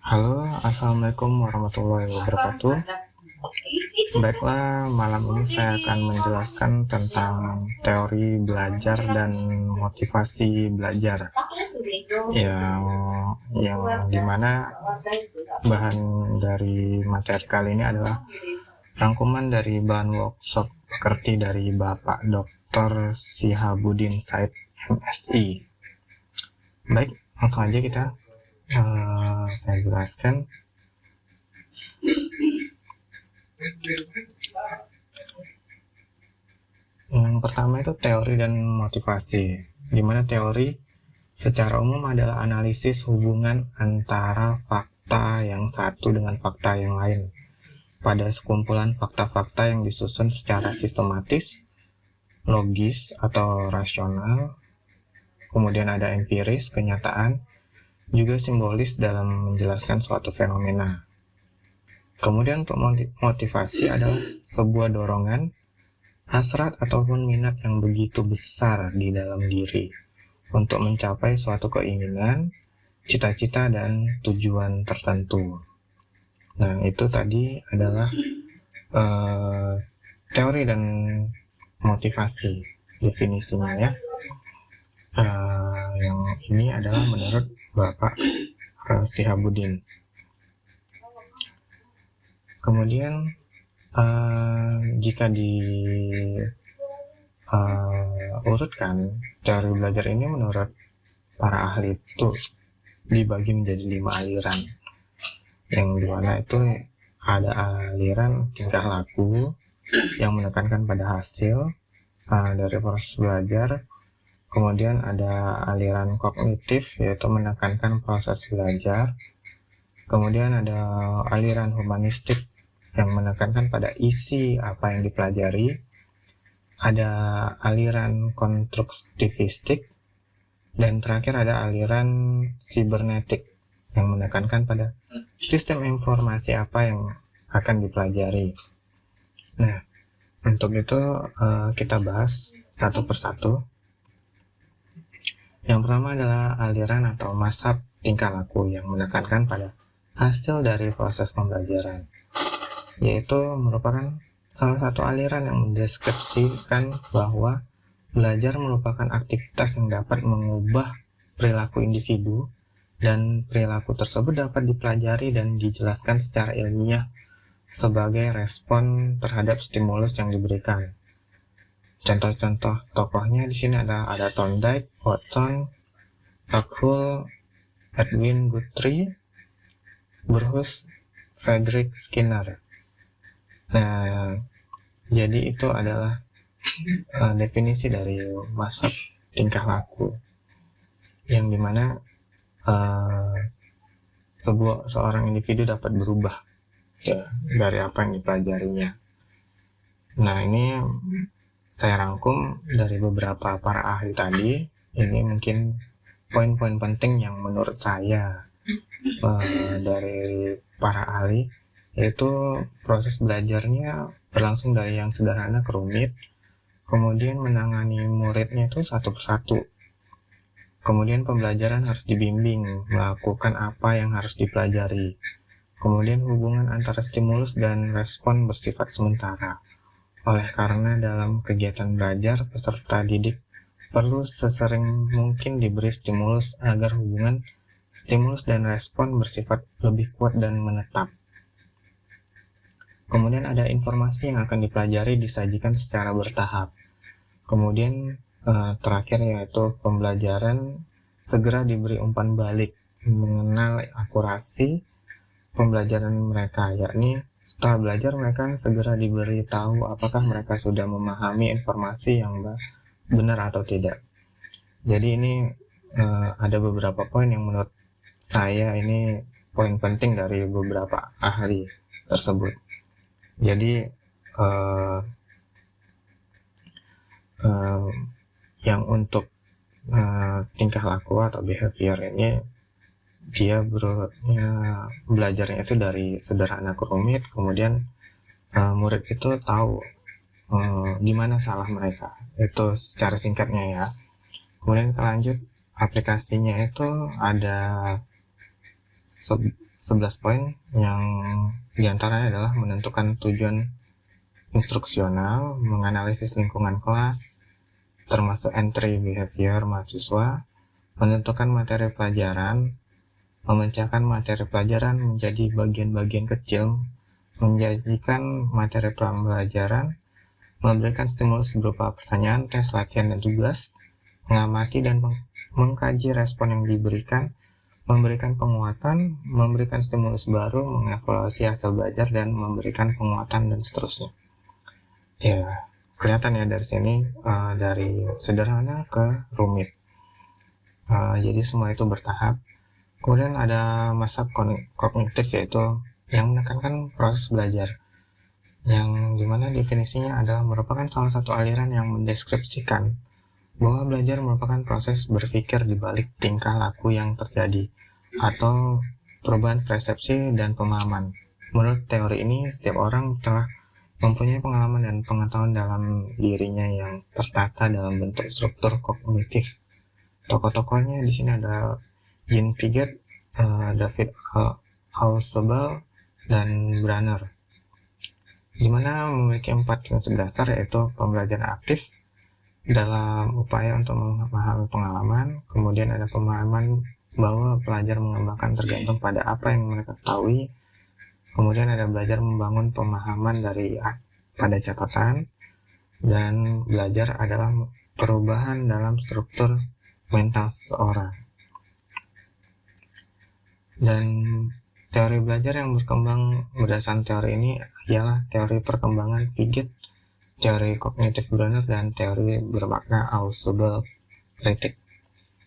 Halo, assalamualaikum warahmatullahi wabarakatuh. Baiklah, malam ini saya akan menjelaskan tentang teori belajar dan motivasi belajar. Yang dimana bahan dari materi kali ini adalah rangkuman dari bahan workshop pekerti dari Bapak Dr. Sihabuddin Said MSI. Baik, langsung aja kita saya jelaskan. Yang pertama itu teori dan motivasi, di mana teori secara umum adalah analisis hubungan antara fakta yang satu dengan fakta yang lain pada sekumpulan fakta-fakta yang disusun secara sistematis, logis atau rasional. Kemudian ada empiris, kenyataan, juga simbolis dalam menjelaskan suatu fenomena. Kemudian untuk motivasi adalah sebuah dorongan, hasrat ataupun minat yang begitu besar di dalam diri untuk mencapai suatu keinginan, cita-cita, dan tujuan tertentu. Nah, itu tadi adalah teori dan motivasi definisinya ya. Yang ini adalah menurut Bapak Sihabuddin. Kemudian jika diurutkan, teori belajar ini menurut para ahli itu dibagi menjadi 5 aliran, yang dimana itu ada aliran tingkah laku yang menekankan pada hasil dari proses belajar. Kemudian ada aliran kognitif, yaitu menekankan proses belajar. Kemudian ada aliran humanistik yang menekankan pada isi apa yang dipelajari. Ada aliran konstruktivistik, dan terakhir ada aliran sibernetik yang menekankan pada sistem informasi apa yang akan dipelajari. Nah, untuk itu kita bahas satu persatu. Yang pertama adalah aliran atau mazhab tingkah laku yang menekankan pada hasil dari proses pembelajaran, yaitu merupakan salah satu aliran yang mendeskripsikan bahwa belajar merupakan aktivitas yang dapat mengubah perilaku individu, dan perilaku tersebut dapat dipelajari dan dijelaskan secara ilmiah sebagai respon terhadap stimulus yang diberikan. Contoh-contoh tokohnya di sini ada Thorndike, Watson, Rockwool, Edwin Guthrie, Burroughs, Frederick Skinner. Nah, jadi itu adalah definisi dari mazhab tingkah laku, yang dimana seorang individu dapat berubah ya, dari apa yang dipelajarinya. Nah, ini saya rangkum dari beberapa para ahli tadi. Ini mungkin poin-poin penting yang menurut saya dari para ahli, yaitu proses belajarnya berlangsung dari yang sederhana ke rumit, kemudian menangani muridnya itu satu persatu, kemudian pembelajaran harus dibimbing melakukan apa yang harus dipelajari, kemudian hubungan antara stimulus dan respon bersifat sementara. Oleh karena dalam kegiatan belajar, peserta didik perlu sesering mungkin diberi stimulus agar hubungan stimulus dan respon bersifat lebih kuat dan menetap. Kemudian ada informasi yang akan dipelajari disajikan secara bertahap. Kemudian terakhir yaitu pembelajaran segera diberi umpan balik mengenal akurasi pembelajaran mereka, yakni setelah belajar mereka segera diberi tahu apakah mereka sudah memahami informasi yang benar atau tidak. Jadi ini ada beberapa poin yang menurut saya ini poin penting dari beberapa ahli tersebut. Jadi yang untuk tingkah laku atau behavior ini, dia belajarnya itu dari sederhana ke rumit, kemudian murid itu tahu di mana salah mereka, itu secara singkatnya ya. Kemudian kita lanjut, aplikasinya itu ada 11 poin yang diantaranya adalah menentukan tujuan instruksional, menganalisis lingkungan kelas, termasuk entry behavior mahasiswa, menentukan materi pelajaran, memecahkan materi pelajaran menjadi bagian-bagian kecil, menjadikan materi pembelajaran, memberikan stimulus berupa pertanyaan, tes, latihan, dan tugas, mengamati dan mengkaji respon yang diberikan, memberikan penguatan, memberikan stimulus baru, mengevaluasi hasil belajar, dan memberikan penguatan, dan seterusnya. Ya, kelihatan ya dari sini dari sederhana ke rumit. Jadi semua itu bertahap. Kemudian ada masa kognitif, yaitu yang menekankan proses belajar, yang dimana definisinya adalah merupakan salah satu aliran yang mendeskripsikan bahwa belajar merupakan proses berpikir di balik tingkah laku yang terjadi atau perubahan persepsi dan pemahaman. Menurut teori ini, setiap orang telah mempunyai pengalaman dan pengetahuan dalam dirinya yang tertata dalam bentuk struktur kognitif. Tokoh-tokohnya di sini ada Jean Piaget, David Ausubel, dan Branner, di mana memiliki 4 prinsip dasar, yaitu pembelajaran aktif dalam upaya untuk memahami pengalaman, kemudian ada pemahaman bahwa pelajar mengembangkan tergantung pada apa yang mereka ketahui, kemudian ada belajar membangun pemahaman pada catatan, dan belajar adalah perubahan dalam struktur mental seseorang. Dan teori belajar yang berkembang berdasarkan teori ini ialah teori perkembangan Piaget, teori kognitif Branner, dan teori bermakna Ausubel-Rettig,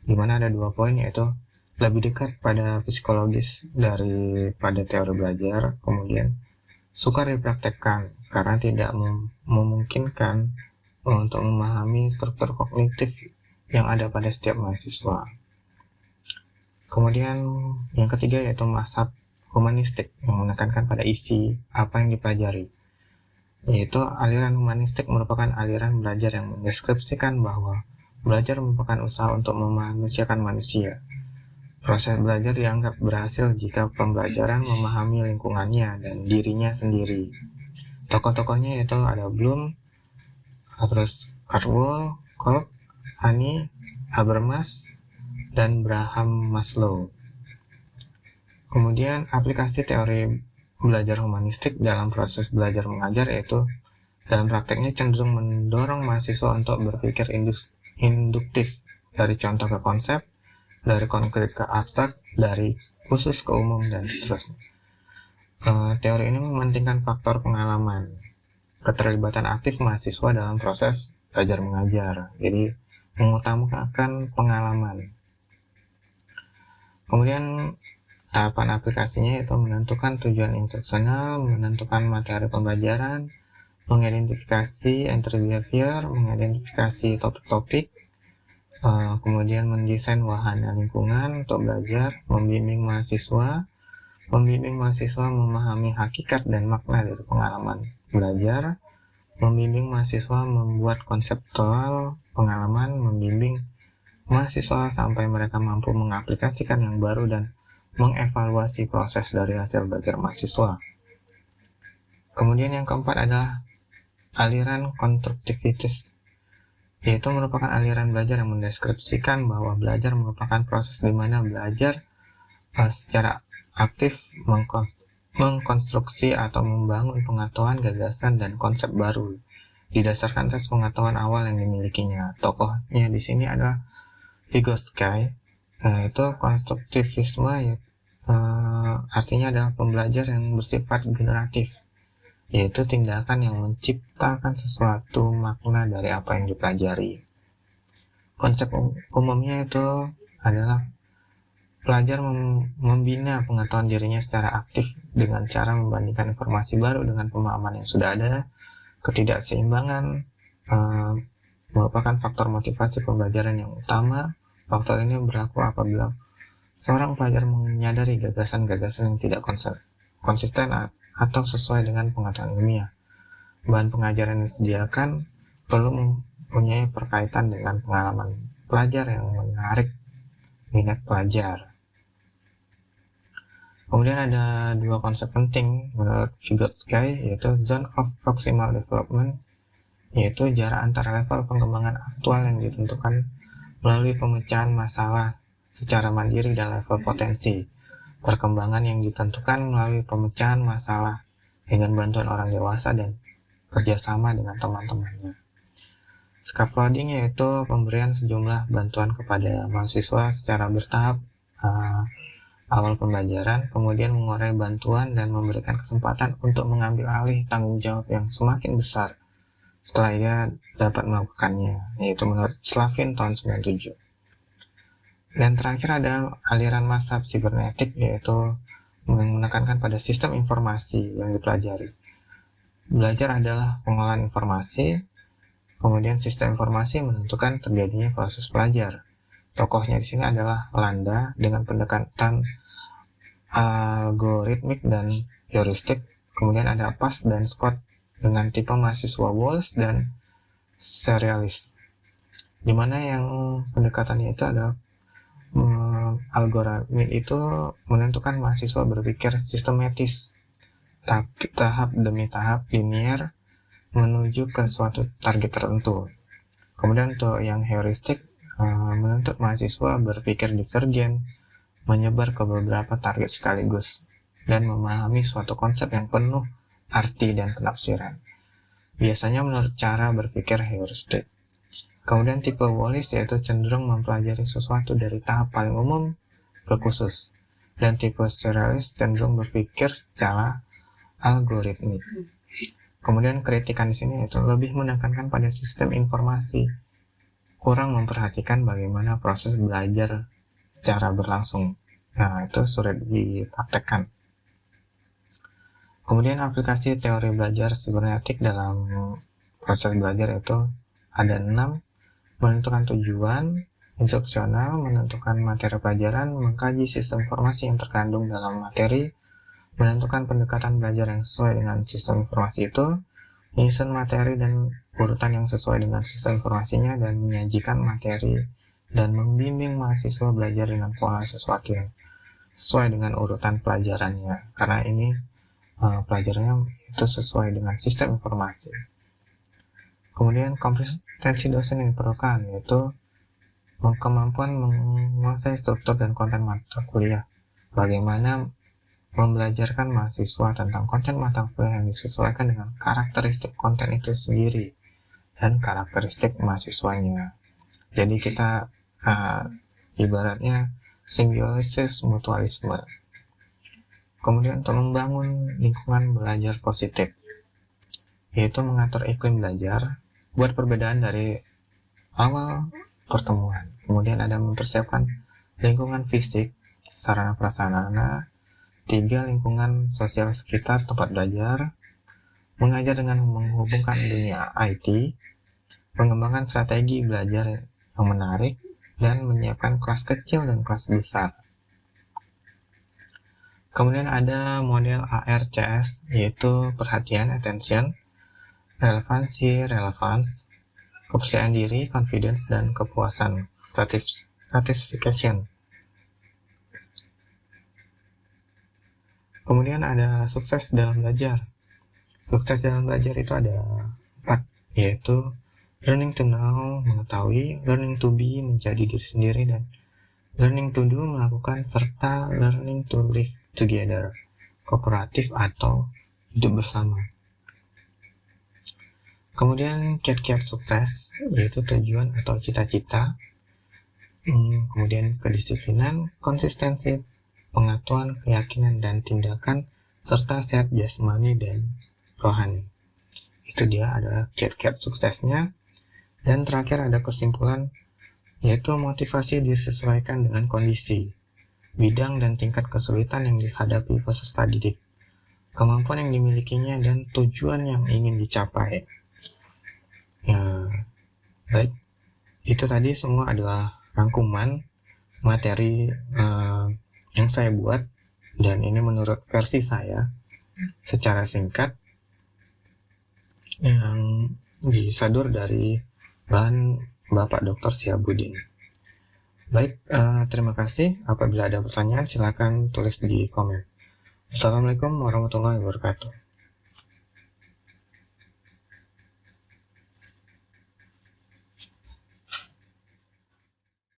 di mana ada 2 poin, yaitu lebih dekat pada psikologis daripada teori belajar, kemudian sukar dipraktekkan karena tidak memungkinkan untuk memahami struktur kognitif yang ada pada setiap mahasiswa. Kemudian yang ketiga yaitu mazhab humanistik yang menekankan pada isi apa yang dipelajari, yaitu aliran humanistik merupakan aliran belajar yang mendeskripsikan bahwa belajar merupakan usaha untuk memanusiakan manusia. Proses belajar dianggap berhasil jika pembelajaran memahami lingkungannya dan dirinya sendiri. Tokoh-tokohnya yaitu ada Bloom, terus Kurzweil, Kolb, Hani, Habermas, dan Graham Maslow. Kemudian aplikasi teori belajar humanistik dalam proses belajar mengajar, yaitu dalam prakteknya cenderung mendorong mahasiswa untuk berpikir induktif, dari contoh ke konsep, dari konkret ke abstrak, dari khusus ke umum, dan seterusnya. Teori ini mementingkan faktor pengalaman, keterlibatan aktif mahasiswa dalam proses belajar mengajar, jadi mengutamakan pengalaman. Kemudian tahapan aplikasinya yaitu menentukan tujuan instruksional, menentukan materi pembelajaran, mengidentifikasi entry behavior, mengidentifikasi topik-topik, kemudian mendesain wahana lingkungan untuk belajar, membimbing mahasiswa memahami hakikat dan makna dari pengalaman belajar, membimbing mahasiswa membuat konseptual pengalaman, membimbing mahasiswa sampai mereka mampu mengaplikasikan yang baru dan mengevaluasi proses dari hasil belajar mahasiswa. Kemudian yang keempat adalah aliran konstruktivitas, yaitu merupakan aliran belajar yang mendeskripsikan bahwa belajar merupakan proses di mana belajar secara aktif mengkonstruksi atau membangun pengetahuan, gagasan, dan konsep baru didasarkan atas pengetahuan awal yang dimilikinya. Tokohnya di sini adalah Vygotsky. Itu konstruktivisme, artinya adalah pembelajar yang bersifat generatif, yaitu tindakan yang menciptakan sesuatu makna dari apa yang dipelajari. Konsep umumnya itu adalah pelajar membina pengetahuan dirinya secara aktif dengan cara membandingkan informasi baru dengan pemahaman yang sudah ada. Ketidakseimbangan merupakan faktor motivasi pembelajaran yang utama. Faktor ini berlaku apabila seorang pelajar menyadari gagasan-gagasan yang tidak konsisten atau sesuai dengan pengetahuan ilmiah. Bahan pengajaran yang disediakan perlu mempunyai berkaitan dengan pengalaman pelajar yang menarik minat pelajar. Kemudian ada dua konsep penting menurut Vygotsky, yaitu zone of proximal development, yaitu jarak antara level pengembangan aktual yang ditentukan melalui pemecahan masalah secara mandiri, dan level potensi perkembangan yang ditentukan melalui pemecahan masalah dengan bantuan orang dewasa dan kerjasama dengan teman-temannya. Scaffolding yaitu pemberian sejumlah bantuan kepada mahasiswa secara bertahap awal pembelajaran, kemudian mengurai bantuan dan memberikan kesempatan untuk mengambil alih tanggung jawab yang semakin besar setelah ia dapat melakukannya, yaitu menurut Slavin tahun 97. Dan terakhir ada aliran mazhab sibernetik, yaitu menekankan pada sistem informasi yang dipelajari. Belajar adalah pengolahan informasi, kemudian sistem informasi menentukan terjadinya proses belajar. Tokohnya di sini adalah Landa dengan pendekatan algoritmik dan heuristik. Kemudian ada Pass dan Scott dengan tipe mahasiswa Walsh dan serialis, dimana yang pendekatannya itu adalah algoritmik itu menentukan mahasiswa berpikir sistematis, tahap demi tahap linear menuju ke suatu target tertentu. Kemudian untuk yang heuristik menuntut mahasiswa berpikir divergen, menyebar ke beberapa target sekaligus, dan memahami suatu konsep yang penuh arti dan penafsiran, biasanya menurut cara berpikir heuristik. Kemudian tipe Wallis yaitu cenderung mempelajari sesuatu dari tahap paling umum ke khusus, dan tipe serialis cenderung berpikir secara algoritmik. Kemudian kritikan di sini yaitu lebih menekankan pada sistem informasi, kurang memperhatikan bagaimana proses belajar secara berlangsung. Nah, itu sulit dipraktekkan. Kemudian aplikasi teori belajar sibernetik dalam proses belajar itu ada 6. Menentukan tujuan, instruksional, menentukan materi pelajaran, mengkaji sistem informasi yang terkandung dalam materi, menentukan pendekatan belajar yang sesuai dengan sistem informasi itu, menyusun materi dan urutan yang sesuai dengan sistem informasinya, dan menyajikan materi dan membimbing mahasiswa belajar dengan pola sesuatu yang sesuai dengan urutan pelajarannya, karena ini pelajarannya itu sesuai dengan sistem informasi. Kemudian kompetensi dosen yang diperlukan yaitu kemampuan menguasai struktur dan konten mata kuliah, bagaimana membelajarkan mahasiswa tentang konten mata kuliah yang disesuaikan dengan karakteristik konten itu sendiri dan karakteristik mahasiswanya. Jadi kita ibaratnya simbiosis mutualisme. Kemudian untuk membangun lingkungan belajar positif, yaitu mengatur iklim belajar, buat perbedaan dari awal pertemuan. Kemudian ada mempersiapkan lingkungan fisik, sarana prasarana, 3 lingkungan sosial sekitar tempat belajar, mengajar dengan menghubungkan dunia IT, mengembangkan strategi belajar yang menarik, dan menyiapkan kelas kecil dan kelas besar. Kemudian ada model ARCS, yaitu perhatian, attention, relevansi, relevance, kepercayaan diri, confidence, dan kepuasan, satisfaction. Kemudian ada sukses dalam belajar. Sukses dalam belajar itu ada 4, yaitu learning to know, mengetahui, learning to be, menjadi diri sendiri, dan learning to do, melakukan, serta learning to live together, kooperatif atau hidup bersama. Kemudian kiat-kiat sukses, yaitu tujuan atau cita-cita, kemudian kedisiplinan, konsistensi, pengetahuan, keyakinan, dan tindakan, serta sehat jasmani dan rohani. Itu dia adalah kiat-kiat suksesnya. Dan terakhir ada kesimpulan, yaitu motivasi disesuaikan dengan kondisi, bidang dan tingkat kesulitan yang dihadapi peserta didik, kemampuan yang dimilikinya, dan tujuan yang ingin dicapai. Ya, baik, itu tadi semua adalah rangkuman materi yang saya buat, dan ini menurut versi saya secara singkat yang disadur dari bahan Bapak Dr. Syiabuddin. Baik, terima kasih. Apabila ada pertanyaan silakan tulis di komen. Assalamualaikum warahmatullahi wabarakatuh.